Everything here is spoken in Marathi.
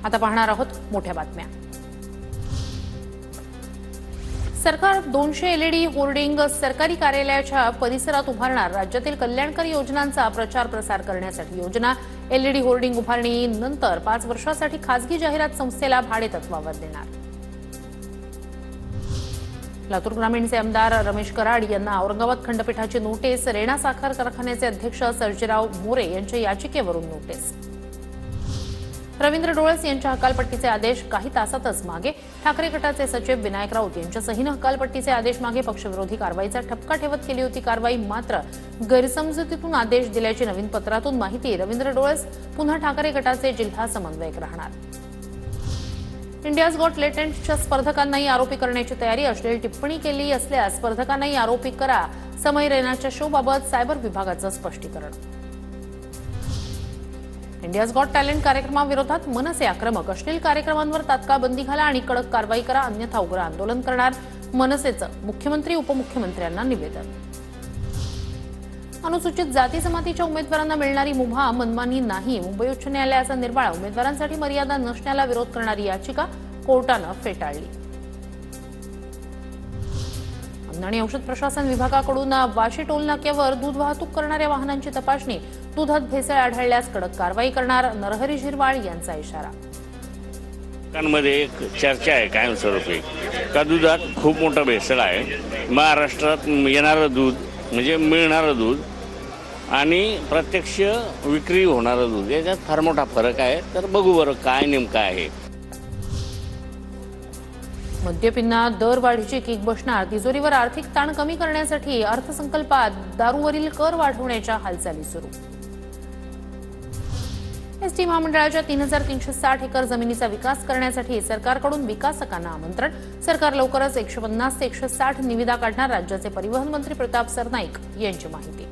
आता पाहणार आहोत मोठ्या बातम्या। सरकार 200 एलईडी होर्डिंग सरकारी कार्यालयाच्या परिसरात उभारणार। राज्यातील कल्याणकारी योजनांचा प्रचार प्रसार करण्यासाठी योजना। एलईडी होर्डिंग उभारणीनंतर 5 वर्षांसाठी खासगी जाहिरात संस्थेला भाडे तत्वावर देणार। लातूर ग्रामीणचे आमदार रमेश कराड यांना औरंगाबाद खंडपीठाची नोटीस। रेणा साखर कारखान्याचे अध्यक्ष सर्जेराव मोरे यांच्या याचिकेवरून नोटीस। रवींद्र डोळस यांच्या हकालपट्टीचे आदेश काही तासातच मागे। ठाकरे गटाचे सचिव विनायक राऊत यांच्या सहीने हकालपट्टीचे आदेश मागे। पक्षविरोधी कारवाईचा ठपका ठेवत केली होती कारवाई, मात्र गैरसमजुतीतून आदेश दिल्याची नवीन पत्रातून माहिती। रवींद्र डोळस पुन्हा ठाकरे गटाचे जिल्हा समन्वयक राहणार। इंडियाज गॉट टॅलेंटच्या स्पर्धकांनाही आरोपी करण्याची तयारी। अश्लील टिप्पणी केली असल्यास स्पर्धकांनाही आरोपी करा। समय रैनाच्या शोबाबत सायबर विभागाचं स्पष्टीकरण। इंडियाज गॉट टॅलेंट कार्यक्रमाविरोधात मनसे आक्रमक। अश्लील कार्यक्रमांवर तात्काळ बंदी घाला आणि कडक कारवाई करा, अन्यथा उग्र आंदोलन करणार। मनसेचं मुख्यमंत्री उपमुख्यमंत्र्यांना निवेदन। अनुसूचित जाती जमातीच्या उमेदवारांना मिळणारी मुभा मनमानी नाही। मुंबई उच्च न्यायालयाचा निर्वाळा। उमेदवारांसाठी मर्यादा नसण्याला विरोध करणारी याचिका कोर्टानं फेटाळली। अन्न आणि औषध प्रशासन विभागाकडून वाशी टोल नाक्यावर दूध वाहतूक करणाऱ्या वाहनांची तपासणी। दुधात भेसळ आढळल्यास कडक कारवाई करणार। नरहरी झिरवाळ यांचा इशारा। मध्ये एक चर्चा आहे कायमस्वरूपी का दुधात खूप मोठा भेसळ आहे। महाराष्ट्रात येणारं दूध म्हणजे मिळणारं दूध आणि प्रत्यक्ष विक्री होणारं दूध याच्यात फार मोठा फरक आहे। तर बघू बरं काय नेमकं आहे। मद्यपींना दरवाढीची किक बसणार। तिजोरीवर आर्थिक ताण कमी करण्यासाठी अर्थसंकल्पात दारूवरील कर वाढवण्याच्या हालचाली सुरू। एसटी महामंडळाच्या 3360 एकर जमिनीचा विकास करण्यासाठी सरकारकडून विकासकांना आमंत्रण। सरकार लवकरच 150 ते 160 निविदा काढणार। राज्याचे परिवहन मंत्री प्रताप सरनाईक यांची माहिती।